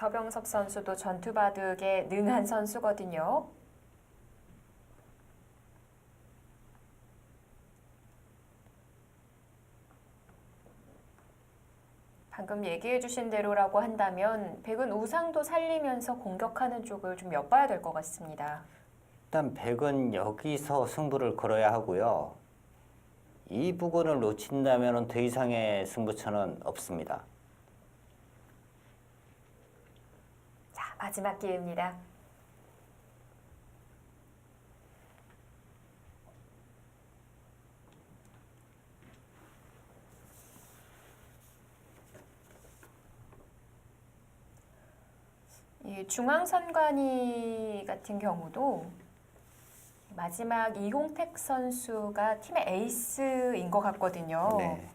서병섭 선수도 전투 바둑에 능한 선수거든요. 방금 얘기해 주신 대로라고 한다면 백은 우상도 살리면서 공격하는 쪽을 좀 엿봐야 될 것 같습니다. 일단 백은 여기서 승부를 걸어야 하고요. 이 부분을 놓친다면 더 이상의 승부처는 없습니다. 자, 마지막 기회입니다. 이 중앙선관위 같은 경우도 마지막 이홍택 선수가 팀의 에이스인 것 같거든요. 네.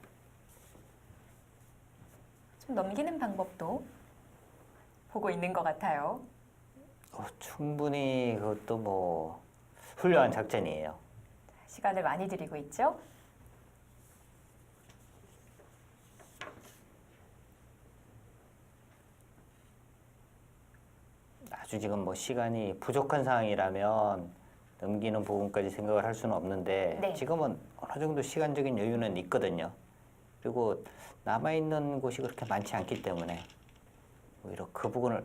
좀 넘기는 방법도 보고 있는 것 같아요. 충분히 그것도 뭐 훌륭한 작전이에요. 시간을 많이 들이고 있죠. 아주 지금 뭐 시간이 부족한 상황이라면 넘기는 부분까지 생각을 할 수는 없는데 네. 지금은 어느 정도 시간적인 여유는 있거든요. 그리고 남아있는 곳이 그렇게 많지 않기 때문에 오히려 그 부분을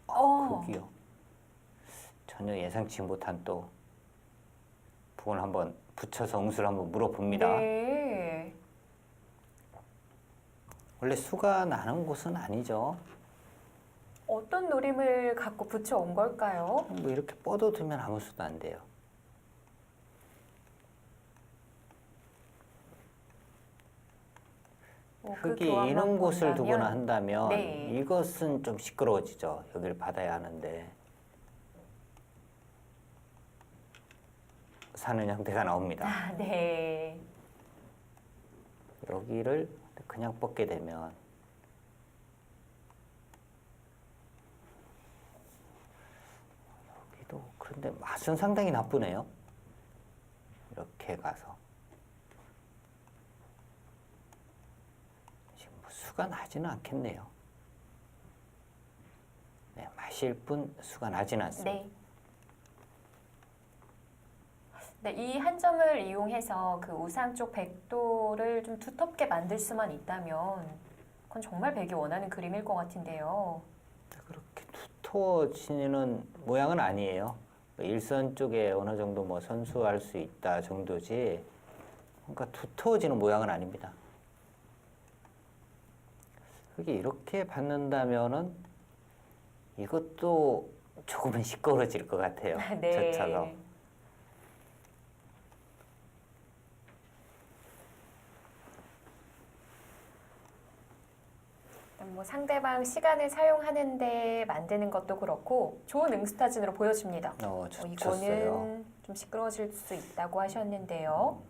거기요. 전혀 예상치 못한 또 부분을 한번 붙여서 응수를 한번 물어봅니다. 네. 원래 수가 나는 곳은 아니죠. 어떤 노림을 갖고 붙여온 걸까요? 뭐 이렇게 뻗어두면 아무 수도 안 돼요. 그 흙이 교환만 이런 곳을 두거나 본다면, 한다면 네. 이것은 좀 시끄러워지죠. 여기를 받아야 하는데 사는 형태가 나옵니다. 아, 네. 여기를 그냥 뻗게 되면 여기도 그런데 맛은 상당히 나쁘네요. 이렇게 가서 지금 뭐 수가 나지는 않겠네요. 네, 마실 뿐 수가 나지는 않습니다. 네. 네, 이 한 점을 이용해서 그 우상 쪽 백도를 좀 두텁게 만들 수만 있다면 그건 정말 백이 원하는 그림일 것 같은데요. 그렇게 두터워지는 모양은 아니에요. 일선 쪽에 어느 정도 뭐 선수할 수 있다 정도지, 그러니까 두터워지는 모양은 아닙니다. 흙이 이렇게 받는다면은 이것도 조금은 시끄러워질 것 같아요. 네. 젖혀서. 뭐 상대방 시간을 사용하는데 만드는 것도 그렇고 좋은 응스타진으로 보여줍니다. 젖혔어요. 이거는 좀 시끄러워질 수 있다고 하셨는데요.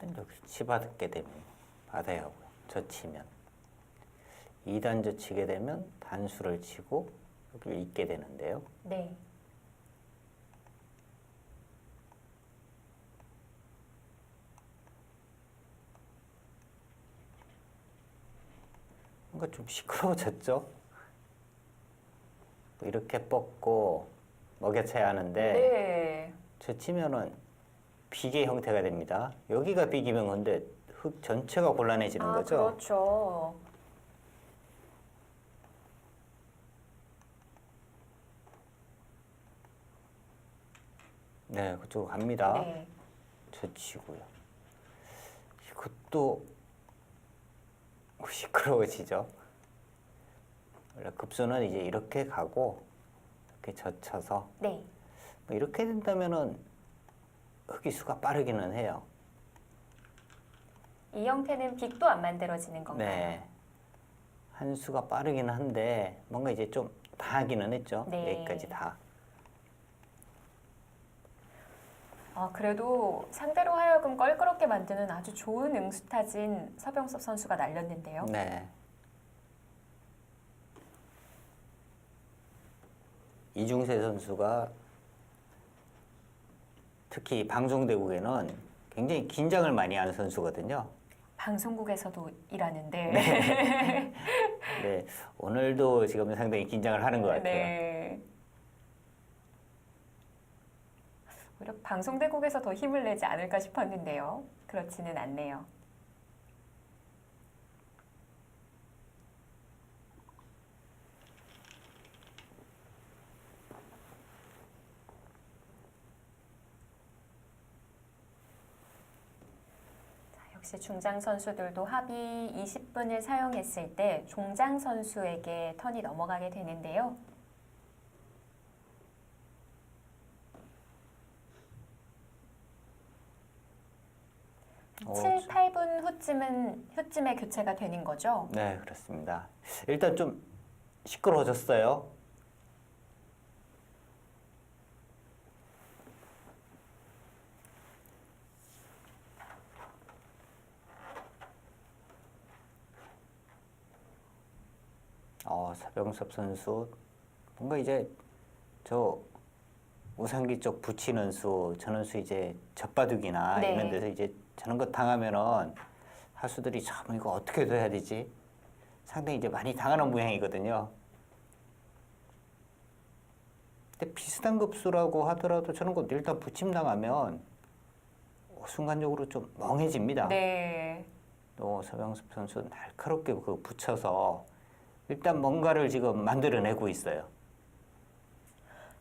일단 여기 치받게 되면 받아야 하고요. 젖히면 2단 젖히게 되면 단수를 치고 여기를 잇게 되는데요. 네. 뭔가 좀 시끄러워졌죠? 이렇게 뻗고 먹여쳐야 하는데 네. 젖히면은 비계 형태가 됩니다. 여기가 비기면 근데 흙 전체가 곤란해지는 거죠? 그렇죠. 네, 그쪽으로 갑니다. 네. 젖히고요. 이것도 시끄러워지죠? 원래 급수는 이제 이렇게 가고 이렇게 젖혀서 네. 뭐 이렇게 된다면은 흙이 수가 빠르기는 해요. 이 형태는 빅도 안 만들어지는 건가요? 네. 한 수가 빠르기는 한데 뭔가 이제 좀 다 하기는 했죠. 네. 여기까지 다. 그래도 상대로 하여금 껄끄럽게 만드는 아주 좋은 응수타진 서병섭 선수가 날렸는데요. 네. 이중세 선수가 특히 방송대국에는 굉장히 긴장을 많이 하는 선수거든요. 방송국에서도 일하는데. 네, 오늘도 지금 상당히 긴장을 하는 것 같아요. 네. 오히려 방송대국에서 더 힘을 내지 않을까 싶었는데요. 그렇지는 않네요. 역시 중장 선수들도 합의 20분을 사용했을 때 종장 선수에게 턴이 넘어가게 되는데요. 7, 8분 후쯤에 교체가 되는 거죠? 네, 그렇습니다. 일단 좀 시끄러워졌어요. 서병섭 선수 뭔가 이제 저 우상기 쪽 붙이는 수, 저는 수 이제 젖바둑이나 네. 이런 데서 이제 저런 거 당하면은 하수들이 참 이거 어떻게 해야 되지? 상당히 이제 많이 당하는 모양이거든요. 근데 비슷한 급수라고 하더라도 저는 거 일단 붙임 당하면 순간적으로 좀 멍해집니다. 네. 또 서병섭 선수 날카롭게 그 붙여서 일단 뭔가를 지금 만들어내고 있어요.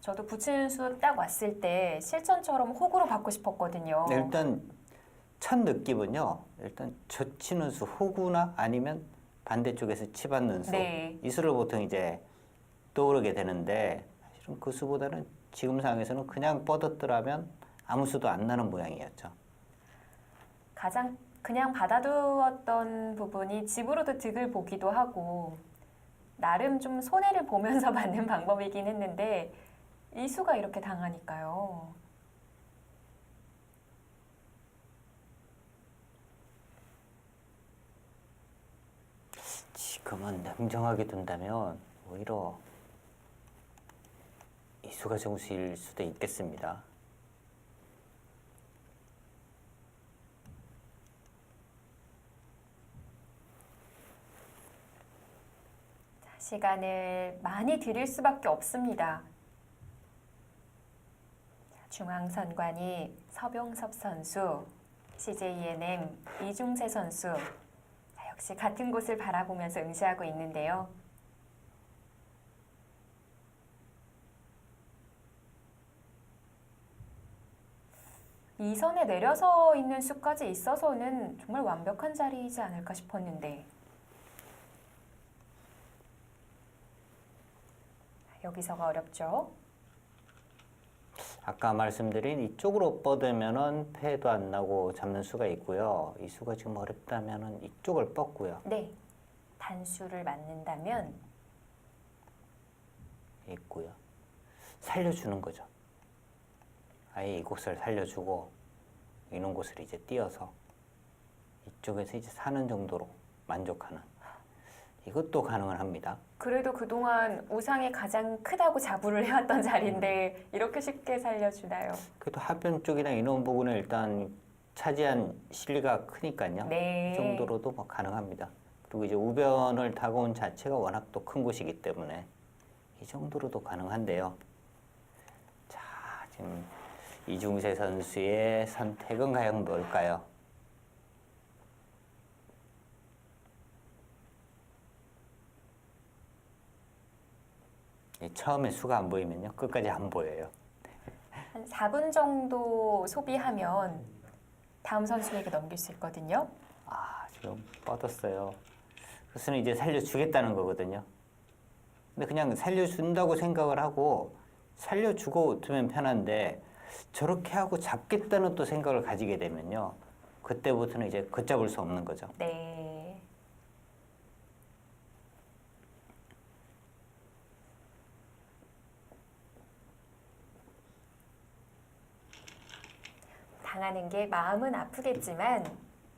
저도 붙이는 수 딱 왔을 때 실전처럼 호구로 받고 싶었거든요. 네, 일단 첫 느낌은요. 일단 젖히는 수 호구나 아니면 반대쪽에서 치받는 수. 네. 이 수를 보통 이제 떠오르게 되는데 사실은 그 수보다는 지금 상황에서는 그냥 뻗었더라면 아무 수도 안 나는 모양이었죠. 가장 그냥 받아두었던 부분이 집으로도 득을 보기도 하고 나름 좀 손해를 보면서 받는 방법이긴 했는데 이 수가 이렇게 당하니까요. 지금은 냉정하게 둔다면 오히려 이 수가 정수일 수도 있겠습니다. 자, 시간을 많이 드릴 수밖에 없습니다. 자, 중앙선관위 서병섭 선수, CJNM 이중세 선수 자, 역시 같은 곳을 바라보면서 응시하고 있는데요. 이 선에 내려서 있는 수까지 있어서는 정말 완벽한 자리이지 않을까 싶었는데 여기서가 어렵죠. 아까 말씀드린 이쪽으로 뻗으면은 패도 안 나고 잡는 수가 있고요. 이 수가 지금 어렵다면은 이쪽을 뻗고요. 네, 단수를 맞는다면 있고요. 살려주는 거죠. 아예 이곳을 살려주고 이런 곳을 이제 띄어서 이쪽에서 이제 사는 정도로 만족하는 이것도 가능은 합니다. 그래도 그동안 우상이 가장 크다고 자부를 해왔던 자리인데 이렇게 쉽게 살려주나요? 그래도 하변 쪽이나 이런 부분을 일단 차지한 실리가 크니까요. 네. 이 정도로도 뭐 가능합니다. 그리고 이제 우변을 다가온 자체가 워낙 또 큰 곳이기 때문에 이 정도로도 가능한데요. 자, 지금 이중세 선수의 선택은 과연 뭘까요? 처음에 수가 안 보이면요. 끝까지 안 보여요. 한 4분 정도 소비하면 다음 선수에게 넘길 수 있거든요. 지금 뻗었어요. 그것은 이제 살려주겠다는 거거든요. 근데 그냥 살려준다고 생각을 하고 살려주고 두면 편한데 저렇게 하고 잡겠다는 또 생각을 가지게 되면요. 그때부터는 이제 걷잡을 수 없는 거죠. 네. 당하는 게 마음은 아프겠지만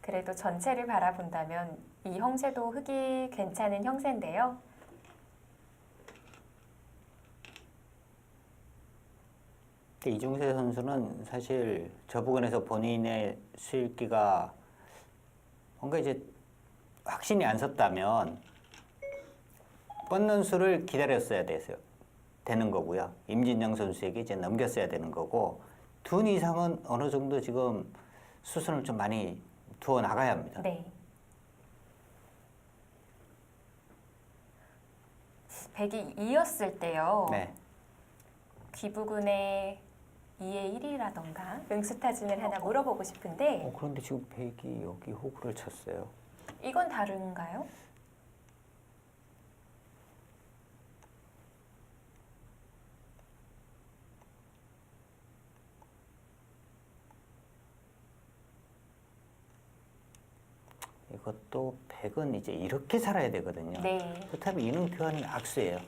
그래도 전체를 바라본다면 이 형세도 흙이 괜찮은 형세인데요. 근데 이중세 선수는 사실 저 부근에서 본인의 수익기가 뭔가 이제 확신이 안 섰다면 뻗는 수를 기다렸어야 되는 거고요. 임진영 선수에게 이제 넘겼어야 되는 거고 둔 이상은 어느 정도 지금 수순을 좀 많이 두어 나가야 합니다. 네. 백이 2였을 때요. 네. 귀부근의 2의 1이라던가 응수타진을 하나 물어보고 싶은데 그런데 지금 백이 여기 호구를 쳤어요. 이건 다른가요? 이것도 백은 이제 이렇게 살아야 되거든요. 네. 그렇다면 이능 교환은 악수예요.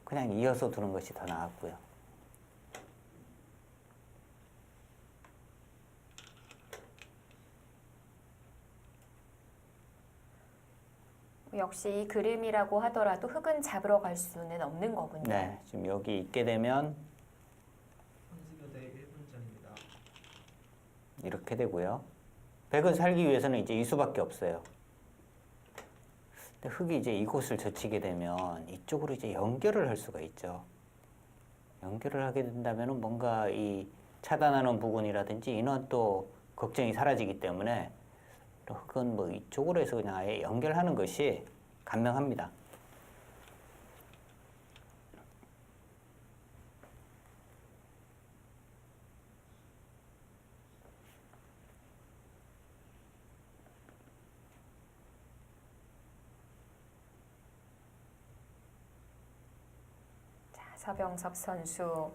그냥 이어서 두는 것이 더 나았고요. 역시 이 그림이라고 하더라도 흙은 잡으러 갈 수는 없는 거군요. 네, 지금 여기 있게 되면 선수교대 1분 전입니다. 이렇게 되고요. 백은 살기 위해서는 이제 이 수밖에 없어요. 근데 흙이 이제 이곳을 젖히게 되면 이쪽으로 이제 연결을 할 수가 있죠. 연결을 하게 된다면은 뭔가 이 차단하는 부분이라든지 이런 또 걱정이 사라지기 때문에 흙은 뭐 이쪽으로 해서 그냥 아예 연결하는 것이 간명합니다. 자, 서병섭 선수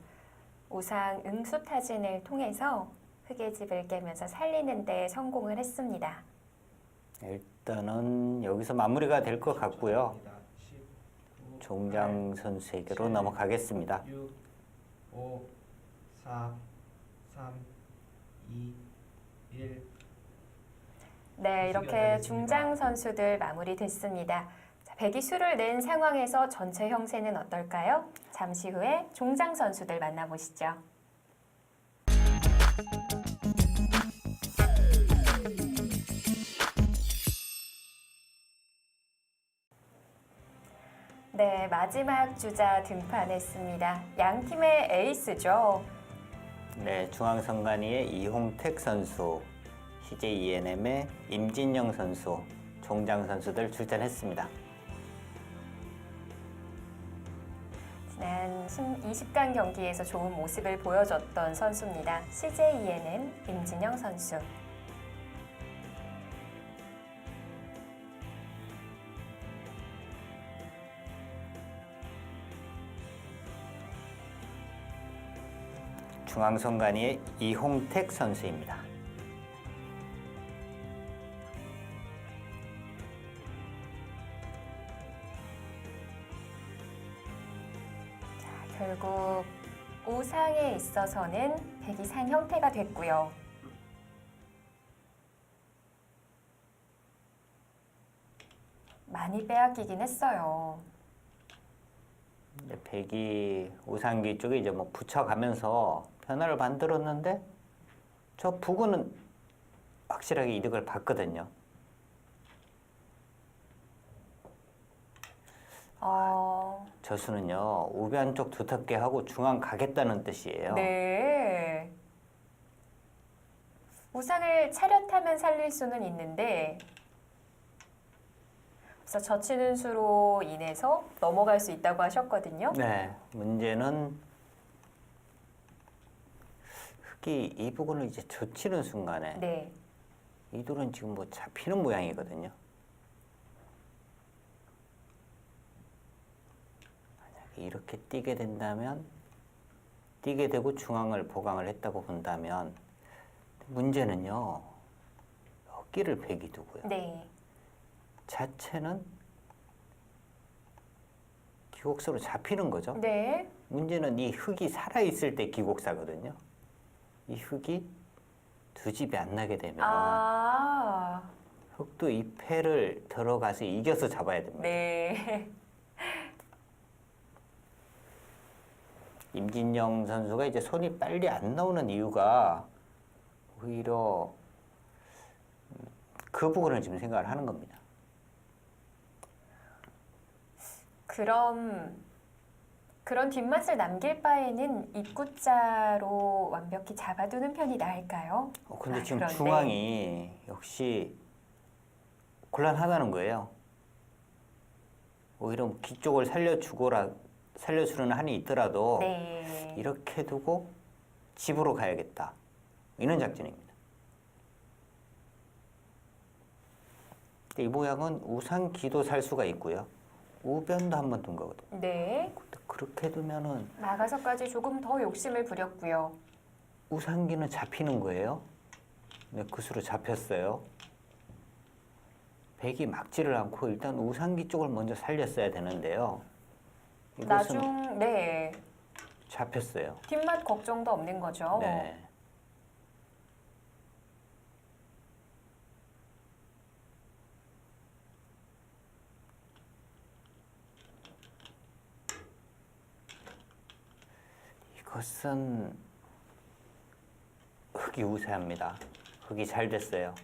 우상 응수타진을 통해서 흙의 집을 깨면서 살리는 데 성공을 했습니다. 일단은 여기서 마무리가 될 것 같고요. 19, 종장 선수에게로 넘어가겠습니다. 6, 5, 4, 3, 2, 1. 네, 이렇게 중장 선수들 마무리됐습니다. 자, 백이 수를 낸 상황에서 전체 형세는 어떨까요? 잠시 후에 종장 선수들 만나보시죠. 네, 마지막 주자 등판했습니다. 양 팀의 에이스죠. 네, 중앙선관위의 이홍택 선수, CJ ENM의 임진영 선수, 종장 선수들 출전했습니다. 지난 20강 경기에서 좋은 모습을 보여줬던 선수입니다. CJ ENM 임진영 선수. 중앙선관위의 이홍택 선수입니다. 자, 결국 우상에 있어서는 백이 산 형태가 됐고요. 많이 빼앗기긴 했어요. 네, 백이 우상기 쪽에 이제 뭐 붙여가면서 변화를 만들었는데 저 부근은 확실하게 이득을 봤거든요. 저 수는요 우변 쪽 두텁게 하고 중앙 가겠다는 뜻이에요. 네. 우상을 차렷하면 살릴 수는 있는데 그래서 젖히는 수로 인해서 넘어갈 수 있다고 하셨거든요. 네, 문제는 흙이 이 부분을 이제 젖히는 순간에 네. 이 돌은 지금 뭐 잡히는 모양이거든요. 만약에 이렇게 뛰게 된다면 뛰게 되고 중앙을 보강을 했다고 본다면 문제는요 여기를 백이 두고요. 네. 자체는 기곡사로 잡히는 거죠. 네. 문제는 이 흙이 살아있을 때 기곡사거든요. 이 흙이 두 집이 안 나게 되면 아. 흙도 이 패를 들어가서 이겨서 잡아야 됩니다. 네. 임진영 선수가 이제 손이 빨리 안 나오는 이유가 오히려 그 부분을 지금 생각을 하는 겁니다. 그런 뒷맛을 남길 바에는 입구자로 완벽히 잡아두는 편이 나을까요? 근데 지금 그런데. 중앙이 역시 곤란하다는 거예요. 오히려 뒤쪽을 살려주는 한이 있더라도 네. 이렇게 두고 집으로 가야겠다. 이런 작전입니다. 근데 이 모양은 우상기도 살 수가 있고요. 우변도 한번 둔 거거든요. 네. 근데 그렇게 두면은 나가서까지 조금 더 욕심을 부렸고요. 우상기는 잡히는 거예요. 네, 그 수로 잡혔어요. 백이 막지를 않고 일단 우상기 쪽을 먼저 살렸어야 되는데요. 이것은 네. 잡혔어요. 뒷맛 걱정도 없는 거죠. 네. 이것은 흙이 우세합니다. 흙이 잘 됐어요.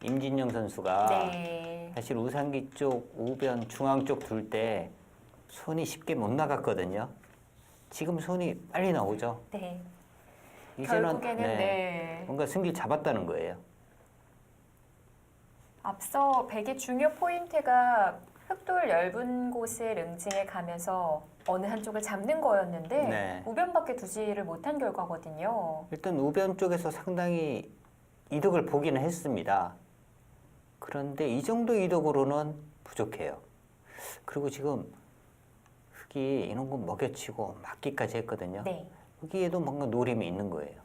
임진영 선수가 네. 사실 우상기 쪽, 우변, 중앙 쪽 둘 때 손이 쉽게 못 나갔거든요. 지금 손이 빨리 나오죠. 네. 이제는 결국에는 네. 뭔가 승기를 잡았다는 거예요. 앞서 백의 중요 포인트가 흑돌 엷은 곳을 응징해 가면서 어느 한쪽을 잡는 거였는데 네. 우변밖에 두지를 못한 결과거든요. 일단 우변 쪽에서 상당히 이득을 보기는 했습니다. 그런데 이 정도 이득으로는 부족해요. 그리고 지금 흑이 이런 거 먹여치고 막기까지 했거든요. 네. 여기에도 뭔가 노림이 있는 거예요.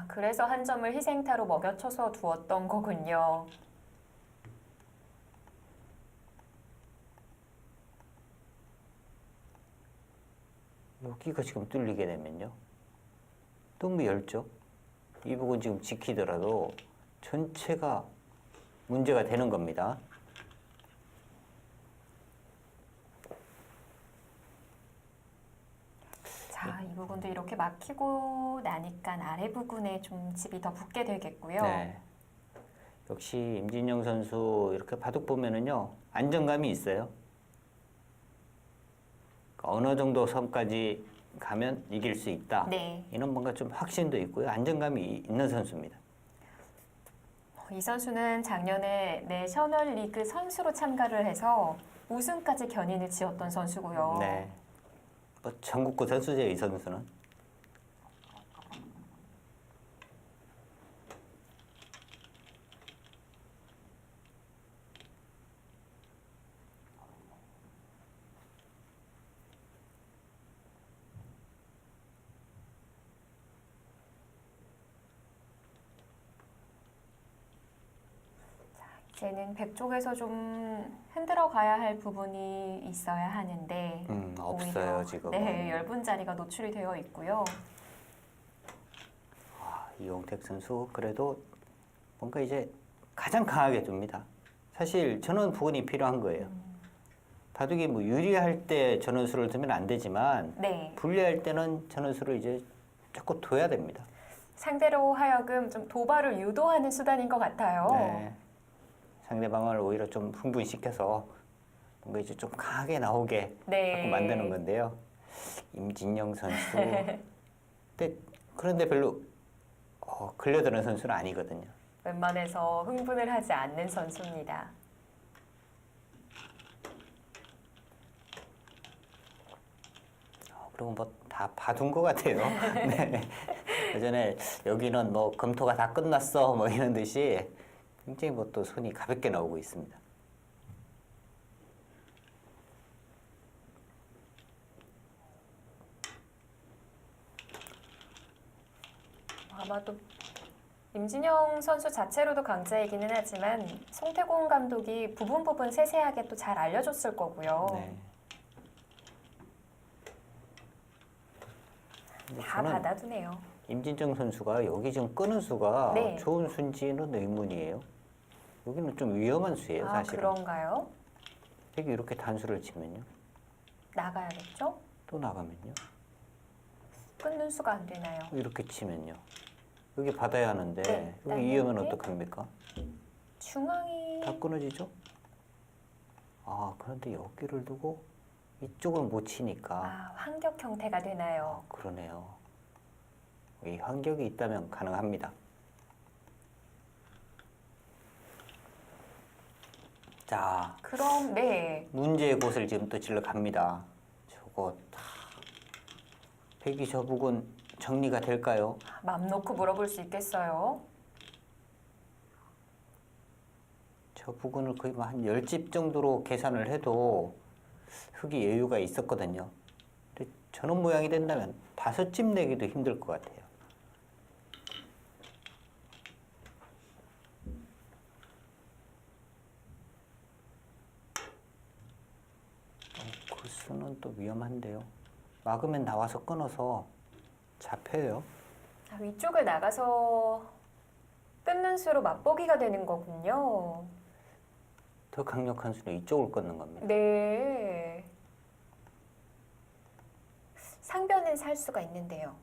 그래서 한 점을 희생타로 먹여쳐서 두었던 거군요. 여기가 지금 뚫리게 되면요. 너무 얇죠? 이 부분 지금 지키더라도 전체가 문제가 되는 겁니다. 자, 이 부분도 이렇게 막히고 나니까 아래 부분에 좀 집이 더 붙게 되겠고요. 네. 역시 임진영 선수 이렇게 바둑 보면은요, 안정감이 있어요. 어느 정도 선까지 가면 이길 수 있다. 네. 이런 뭔가 좀 확신도 있고요. 안정감이 있는 선수입니다. 이 선수는 작년에 내셔널리그 선수로 참가를 해서 우승까지 견인을 지었던 선수고요. 네. 뭐 전국구 선수죠, 이 선수는. 이제는 백 쪽에서 좀 흔들어 가야 할 부분이 있어야 하는데 없어요, 오히려, 지금. 네, 엷은 자리가 노출이 되어 있고요. 이용택 선수 그래도 뭔가 이제 가장 강하게 둡니다. 사실 전원 부분이 필요한 거예요. 바둑이 뭐 유리할 때 전원수를 두면 안 되지만 네. 불리할 때는 전원수를 이제 자꾸 둬야 됩니다. 상대로 하여금 좀 도발을 유도하는 수단인 것 같아요. 네. 상대방을 오히려 좀 흥분시켜서 뭔가 이제 좀 강하게 나오게 네. 자꾸 만드는 건데요. 임진영 선수. 그런데 별로 걸려드는 선수는 아니거든요. 웬만해서 흥분을 하지 않는 선수입니다. 그리고 뭐 다 봐둔 것 같아요. 네. 예전에 여기는 뭐 검토가 다 끝났어 뭐 이런 듯이 굉장히 뭐 또 손이 가볍게 나오고 있습니다. 아마도 임진영 선수 자체로도 강자이기는 하지만 송태곤 감독이 부분 세세하게 또 잘 알려줬을 거고요. 네. 근데 다 저는 받아두네요. 임진정 선수가 여기 지금 끄는 수가 네. 좋은 수인지는 의문이에요. 여기는 좀 위험한 수예요, 사실은. 그런가요? 되게 이렇게 단수를 치면요. 나가야겠죠? 또 나가면요. 끊는 수가 안 되나요? 이렇게 치면요. 여기 받아야 하는데 네, 여기 이으면 땅에 어떡합니까? 중앙이 다 끊어지죠? 아, 그런데 여기를 두고 이쪽을 못 치니까. 환격 형태가 되나요? 그러네요. 이 환경이 있다면 가능합니다. 자, 그럼 네. 문제의 곳을 지금 또 질러 갑니다. 저거 다 백이 저 부분 정리가 될까요? 맘 놓고 물어볼 수 있겠어요? 저 부분을 거의 뭐 한 10집 정도로 계산을 해도 흙이 여유가 있었거든요. 근데 저런 모양이 된다면 5집 내기도 힘들 것 같아요. 그 수는 또 위험한데요. 막으면 나와서 끊어서 잡혀요. 위쪽을 나가서 끊는 수로 맛보기가 되는 거군요. 더 강력한 수는 이쪽을 끊는 겁니다. 네. 상변은 살 수가 있는데요.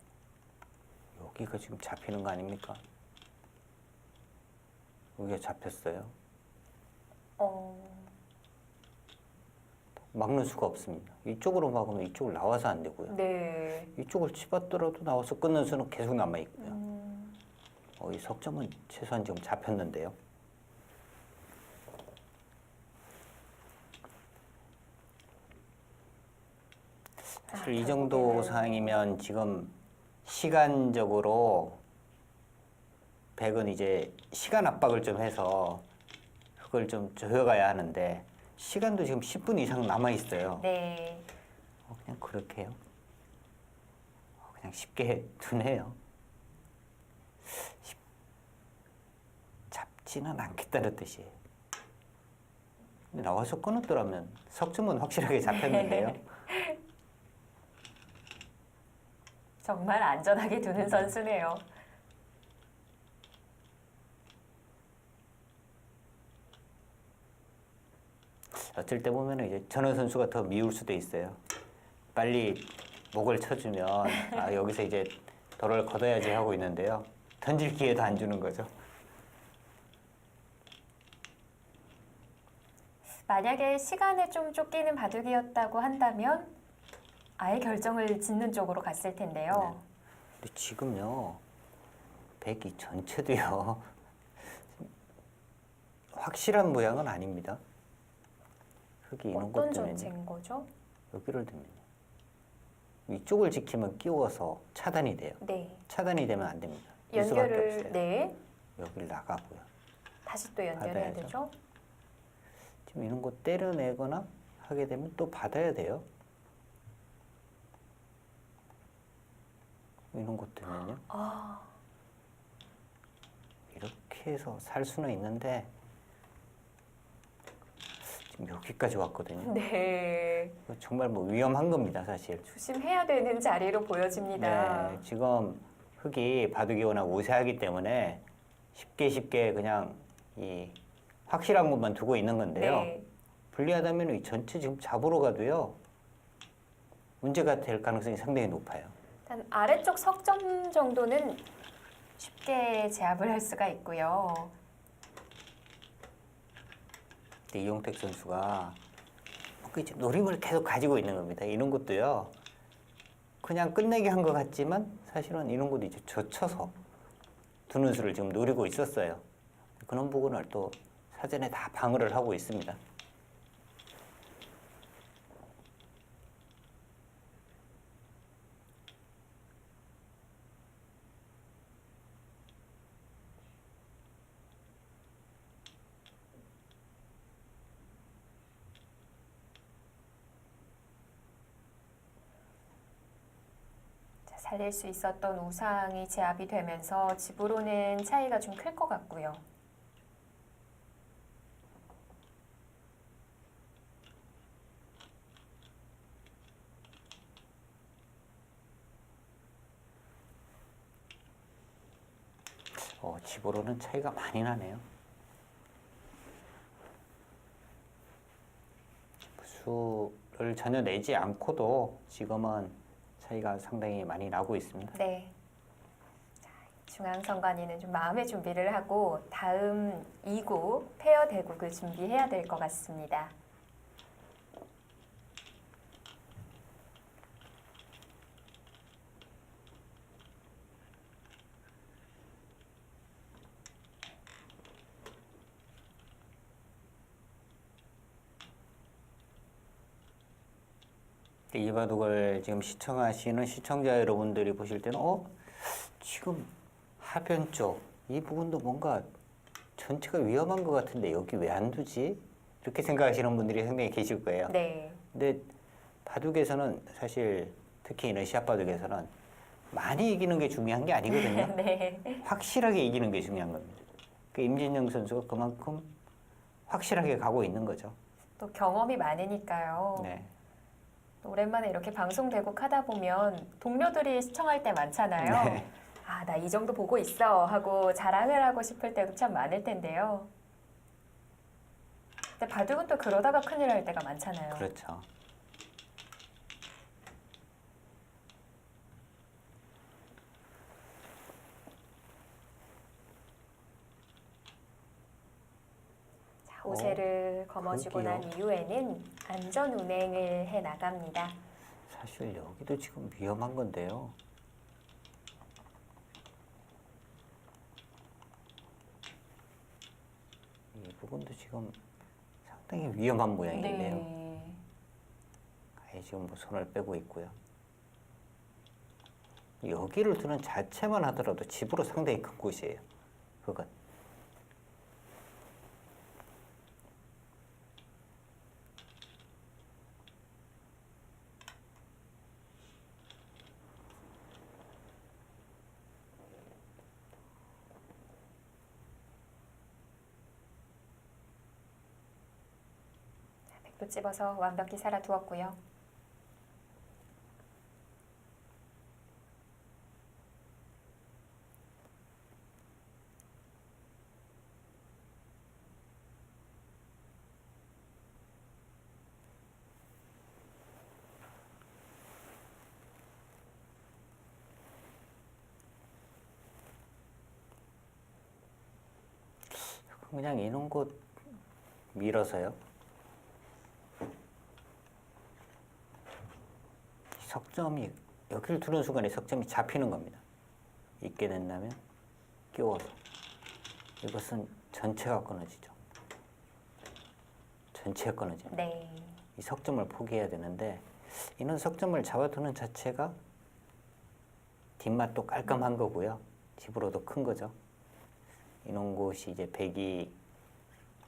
여기가 지금 잡히는 거 아닙니까? 여기가 잡혔어요. 막는 수가 없습니다. 이쪽으로 막으면 이쪽을 나와서 안 되고요. 네. 이쪽을 치받더라도 나와서 끊는 수는 계속 남아 있고요. 이 석점은 최소한 지금 잡혔는데요. 사실 이 정도 상황이면 지금 시간적으로 백은 이제 시간 압박을 좀 해서 그걸 좀 조여가야 하는데 시간도 지금 10분 이상 남아 있어요. 네. 그냥 그렇게 해요. 그냥 쉽게 두네요. 잡지는 않겠다는 뜻이에요. 근데 나와서 끊었더라면 석점은 확실하게 잡혔는데요. 정말 안전하게 두는 선수네요. 어쩔 때 보면 이제 전원 선수가 더 미울 수도 있어요. 빨리 목을 쳐주면 여기서 이제 도를 걷어야지 하고 있는데요. 던질 기회도 안 주는 거죠. 만약에 시간에 좀 쫓기는 바둑이었다고 한다면 아예 결정을 짓는 쪽으로 갔을 텐데요. 근데 지금요, 백이 전체도요, 확실한 모양은 아닙니다. 흙이 이런 것 어떤 때문에 전체인 거죠? 여기를 두면 이쪽을 지키면 끼워서 차단이 돼요. 네. 차단이 되면 안 됩니다. 일 수밖에 연결을 없어요. 네. 여기를 나가고요. 다시 또 연결해야 받아야죠. 되죠. 지금 이런 거 때려내거나 하게 되면 또 받아야 돼요. 이런 것 때문에요. 이렇게 해서 살 수는 있는데 지금 여기까지 왔거든요. 네. 이거 정말 뭐 위험한 겁니다, 사실. 조심해야 되는 자리로 보여집니다. 네, 지금 흙이 바둑이 워낙 우세하기 때문에 쉽게 그냥 이 확실한 것만 두고 있는 건데요. 네. 불리하다면 이 전체 지금 잡으러 가도요. 문제가 될 가능성이 상당히 높아요. 일단 아래쪽 석점 정도는 쉽게 제압을 할 수가 있고요. 근데 이용택 선수가 이제 노림을 계속 가지고 있는 겁니다. 이런 것도요. 그냥 끝내기 한 것 같지만 사실은 이런 것도 이제 젖혀서 두는 수를 지금 노리고 있었어요. 그런 부분을 또 사전에 다 방어를 하고 있습니다. 살릴 수 있었던 우상이 제압이 되면서 집으로는 차이가 좀 클 것 같고요. 집으로는 차이가 많이 나네요. 수 전혀 내지 않고도 지금은 차이가 상당히 많이 나고 있습니다. 네. 자, 중앙선관위는 좀 마음의 준비를 하고 다음 2구 페어 대국을 준비해야 될 것 같습니다. 이 바둑을 지금 시청하시는 시청자 여러분들이 보실 때는 지금 하변 쪽 이 부분도 뭔가 전체가 위험한 것 같은데 여기 왜 안 두지? 이렇게 생각하시는 분들이 상당히 계실 거예요. 네. 근데 바둑에서는 사실 특히 이런 시합 바둑에서는 많이 이기는 게 중요한 게 아니거든요. 네. 확실하게 이기는 게 중요한 겁니다. 그 임진영 선수가 그만큼 확실하게 가고 있는 거죠. 또 경험이 많으니까요. 네. 또 오랜만에 이렇게 방송 대국 하다 보면 동료들이 시청할 때 많잖아요. 네. 아, 나 이 정도 보고 있어 하고 자랑을 하고 싶을 때도 참 많을 텐데요. 근데 바둑은 또 그러다가 큰일 날 때가 많잖아요. 그렇죠. 자, 오세를 거머쥐고 난 그러게요. 이후에는 안전 운행을 해 나갑니다. 사실 여기도 지금 위험한 건데요. 이 부분도 지금 상당히 위험한 모양인데요. 네. 아예 지금 뭐 손을 빼고 있고요. 여기를 두는 자체만 하더라도 집으로 상당히 큰 곳이에요. 그건. 백도 집어서 완벽히 살아두었고요. 그냥 이런 곳 밀어서요. 석점이 여기를 두는 순간에 석점이 잡히는 겁니다. 있게 된다면 끼워서 이것은 전체가 끊어지죠. 전체가 끊어집니다. 네. 이 석점을 포기해야 되는데 이런 석점을 잡아두는 자체가 뒷맛도 깔끔한 거고요. 집으로도 큰 거죠. 이런 곳이 이제 백이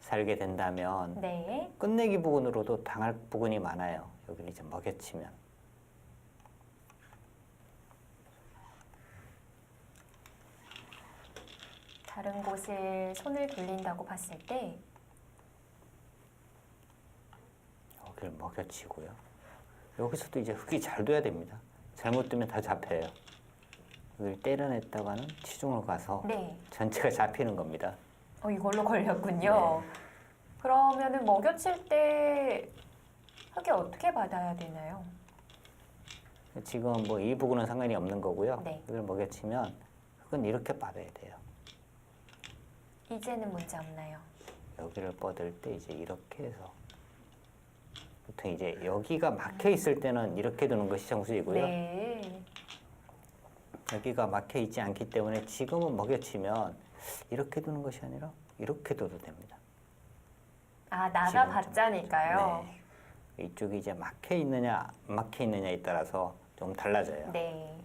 살게 된다면 네. 끝내기 부분으로도 당할 부분이 많아요. 여기를 이제 먹여치면. 다른 곳을 손을 돌린다고 봤을 때 여기를 먹여치고요. 여기서도 이제 흙이 잘 둬야 됩니다. 잘못 두면 다 잡혀요. 여기를 때려냈다가는 치중을 가서 네. 전체가 잡히는 겁니다. 이걸로 걸렸군요. 그러면은 먹여칠 때 흙이 어떻게 받아야 되나요? 지금 뭐 이 부분은 상관이 없는 거고요. 네. 여기를 먹여치면 흙은 이렇게 받아야 돼요. 이제는 문제 없나요? 여기를 뻗을 때 이제 이렇게 해서 보통 이제 여기가 막혀 있을 때는 이렇게 두는 것이 정수이고요. 네. 여기가 막혀 있지 않기 때문에 지금은 먹여치면 이렇게 두는 것이 아니라 이렇게 둬도 됩니다. 아, 나가봤자니까요. 네. 이쪽이 이제 막혀 있느냐 안 막혀 있느냐에 따라서 좀 달라져요. 네.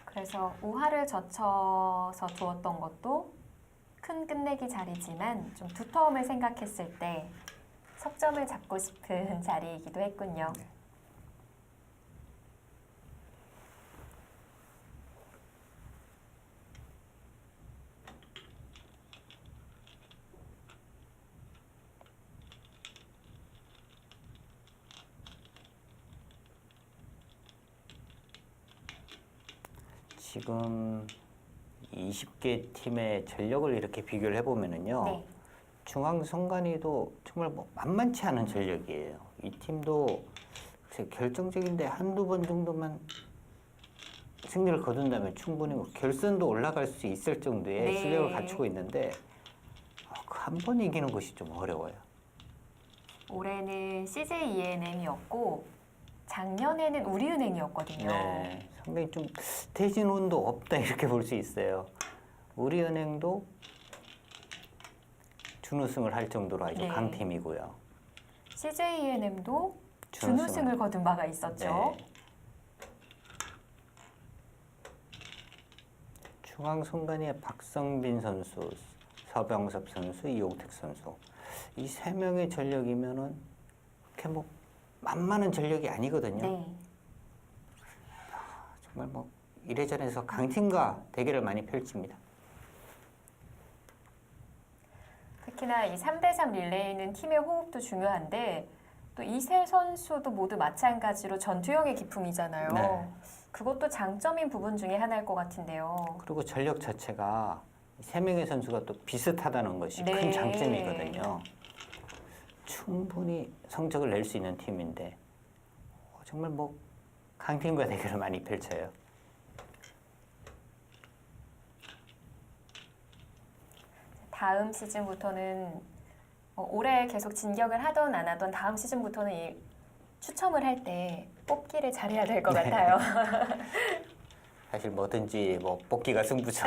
그래서 우하를 젖혀서 두었던 것도 큰 끝내기 자리지만 좀 두터움을 생각했을 때 석점을 잡고 싶은 자리이기도 했군요. 네. 지금 20개 팀의 전력을 이렇게 비교를 해보면은요. 네. 중앙선관위도 좀 정말 뭐 만만치 않은 전력이에요. 이 팀도 결정적인데 한두 번 정도만 승리를 거둔다면 충분히 뭐 결선도 올라갈 수 있을 정도의 네. 실력을 갖추고 있는데 그 한 번 이기는 것이 좀 어려워요. 올해는 CJ ENM이었고 작년에는 우리은행이었거든요. 네, 상당히 좀 대진운도 없다 이렇게 볼 수 있어요. 우리은행도 준우승을 할 정도로 아주 네. 강팀이고요. CJ ENM도 준우승을. 준우승을 거둔 바가 있었죠. 네. 중앙 선관위에 박성빈 선수, 서병섭 선수, 이용택 선수 이 세 명의 전력이면은 그렇게 뭐 만만한 전력이 아니거든요. 네. 정말 뭐 이래저래서 강팀과 대결을 많이 펼칩니다. 특히나 이 3대3 릴레이는 팀의 호흡도 중요한데 또 이 세 선수도 모두 마찬가지로 전투형의 기풍이잖아요. 네. 그것도 장점인 부분 중에 하나일 것 같은데요. 그리고 전력 자체가 세 명의 선수가 또 비슷하다는 것이 네. 큰 장점이거든요. 충분히 성적을 낼 수 있는 팀인데 정말 뭐 강팀과 대결을 많이 펼쳐요. 다음 시즌부터는 올해 계속 진격을 하던 안 하던 다음 시즌부터는 이 추첨을 할 때 뽑기를 잘해야 될 것 네. 같아요. 사실 뭐든지 뭐 뽑기가 승부죠.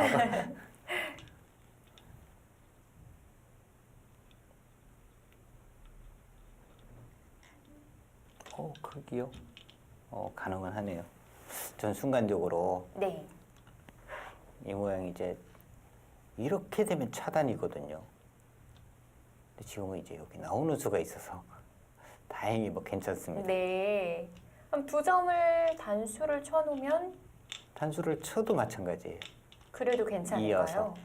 크기요? 가능은 하네요. 전 순간적으로 네. 이 모양이 이제 이렇게 되면 차단이거든요. 근데 지금은 이제 여기 나오는 수가 있어서 다행히 뭐 괜찮습니다. 네. 그럼 두 점을 단수를 쳐놓으면 단수를 쳐도 마찬가지예요. 그래도 괜찮을까요? 이어서.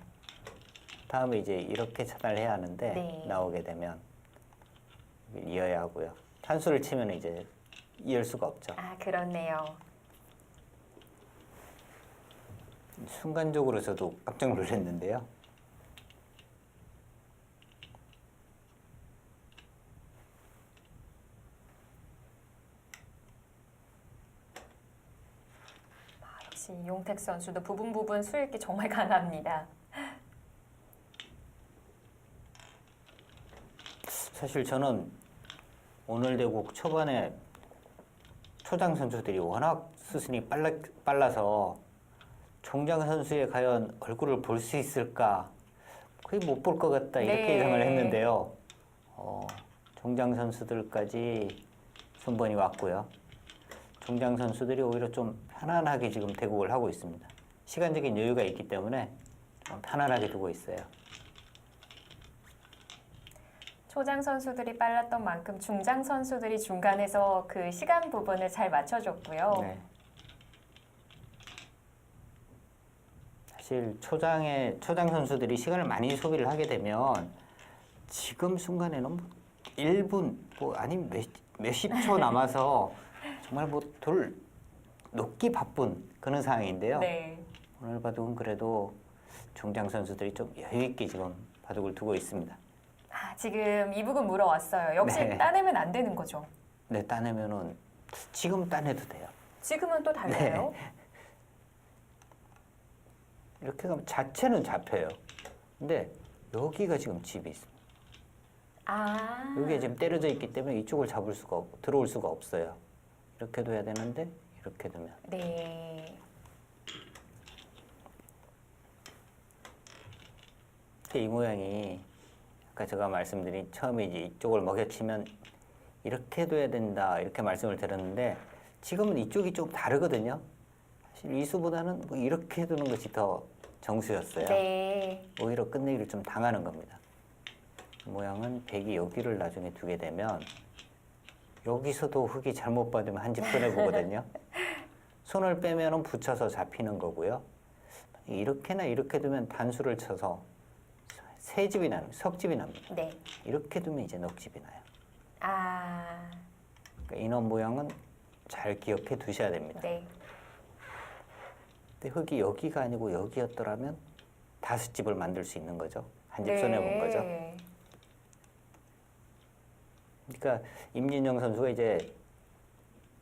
다음에 이제 이렇게 차단을 해야 하는데 네. 나오게 되면 이어야 하고요. 단수를 치면 이제 이을 수가 없죠. 아, 그렇네요. 순간적으로 저도 깜짝 놀랐는데요. 역시 이용택 선수도 부분 수익이 정말 강합니다. 사실 저는 오늘 대국 초반에 초장 선수들이 워낙 수순이 빨라서 종장 선수의 과연 얼굴을 볼 수 있을까 거의 못 볼 것 같다 이렇게 네. 예상을 했는데요. 종장 선수들까지 순번이 왔고요. 종장 선수들이 오히려 좀 편안하게 지금 대국을 하고 있습니다. 시간적인 여유가 있기 때문에 좀 편안하게 두고 있어요. 초장 선수들이 빨랐던 만큼 중장 선수들이 중간에서 그 시간 부분을 잘 맞춰줬고요. 네. 사실 초장 선수들이 시간을 많이 소비를 하게 되면 지금 순간에는 뭐 1분 뭐 아니면 몇십 초 남아서 정말 뭐 돌 놓기 바쁜 그런 상황인데요. 네. 오늘 바둑은 그래도 중장 선수들이 좀 여유 있게 지금 바둑을 두고 있습니다. 아, 지금 이 부분 물어왔어요. 역시 네. 따내면 안 되는 거죠. 네, 따내면은 지금 따내도 돼요. 지금은 또 달라요. 이렇게 가면 자체는 잡혀요. 근데 여기가 지금 집이 있습니다. 아. 여기에 지금 때려져 있기 때문에 이쪽을 잡을 수가 들어올 수가 없어요. 이렇게 둬야 되는데 이렇게 두면 네. 이 모양이 아까 제가 말씀드린 처음에 이제 이쪽을 먹여치면 이렇게 둬야 된다 이렇게 말씀을 드렸는데 지금은 이쪽이 좀 다르거든요. 사실 이수보다는 뭐 이렇게 두는 것이 더 정수였어요. 네. 오히려 끝내기를 좀 당하는 겁니다. 이 모양은 백이 여기를 나중에 두게 되면 여기서도 흙이 잘못 받으면 한 집 손해보거든요. 손을 빼면 붙여서 잡히는 거고요. 이렇게나 이렇게 두면 단수를 쳐서 세 집이 나는 석집이 납니다. 네. 이렇게 두면 이제 넉집이 나요. 아. 그러니까 인원 모양은 잘 기억해 두셔야 됩니다. 네. 근데 흙이 여기가 아니고 여기였더라면 다섯 집을 만들 수 있는 거죠. 한 집 네. 손해 본 거죠. 그러니까 임진영 선수가 이제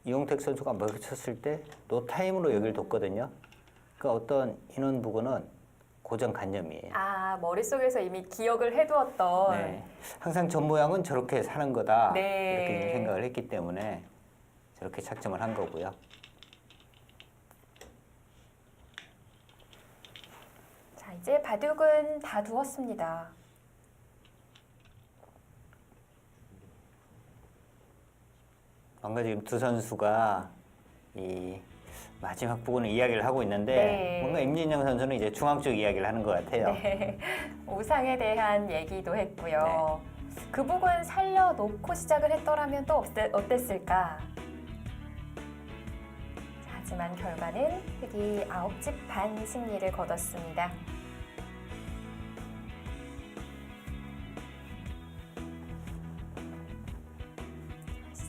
이용택 선수가 먹혔을 때 노타임으로 여기를 뒀거든요. 그러니까 어떤 인원 부근은 고정관념이에요. 아, 머릿속에서 이미 기억을 해두었던. 네. 항상 전 모양은 저렇게 사는 거다. 네. 이렇게 생각을 했기 때문에 저렇게 착점을 한 거고요. 자, 이제 바둑은 다 두었습니다. 뭔가 지금 두 선수가 이 마지막 부분을 이야기를 하고 있는데 네. 뭔가 임진영 선수는 이제 중앙 쪽 이야기를 하는 것 같아요. 네. 우상에 대한 얘기도 했고요. 그 부분 살려놓고 시작을 했더라면 또 어땠을까? 자, 하지만 결과는 흑이 9집 반 승리를 거뒀습니다.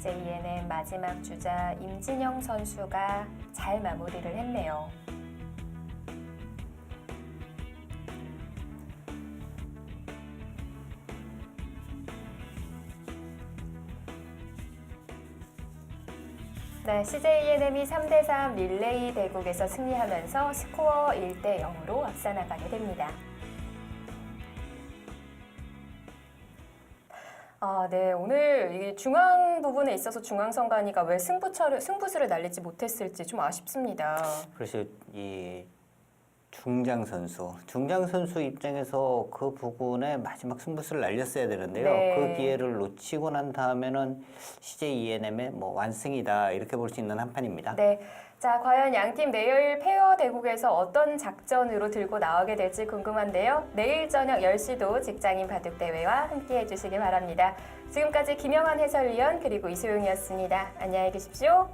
CJEN의 마지막 주자 임진영 선수가 잘 마무리를 했네요. 네, CJENM이 3대3 릴레이 대국에서 승리하면서 스코어 1대0으로 앞서 나가게 됩니다. 아, 네. 오늘 이 중앙 부분에 있어서 중앙선관위가 왜 승부수를 날리지 못했을지 좀 아쉽습니다. 그래서 이 중장 선수 입장에서 그 부분에 마지막 승부수를 날렸어야 되는데요. 네. 그 기회를 놓치고 난 다음에는 CJ ENM의 뭐 완승이다 이렇게 볼 수 있는 한 판입니다. 네. 자, 과연 양팀 내일 페어 대국에서 어떤 작전으로 들고 나오게 될지 궁금한데요. 내일 저녁 10시도 직장인 바둑대회와 함께 해주시기 바랍니다. 지금까지 김영환 해설위원 그리고 이소용이었습니다. 안녕히 계십시오.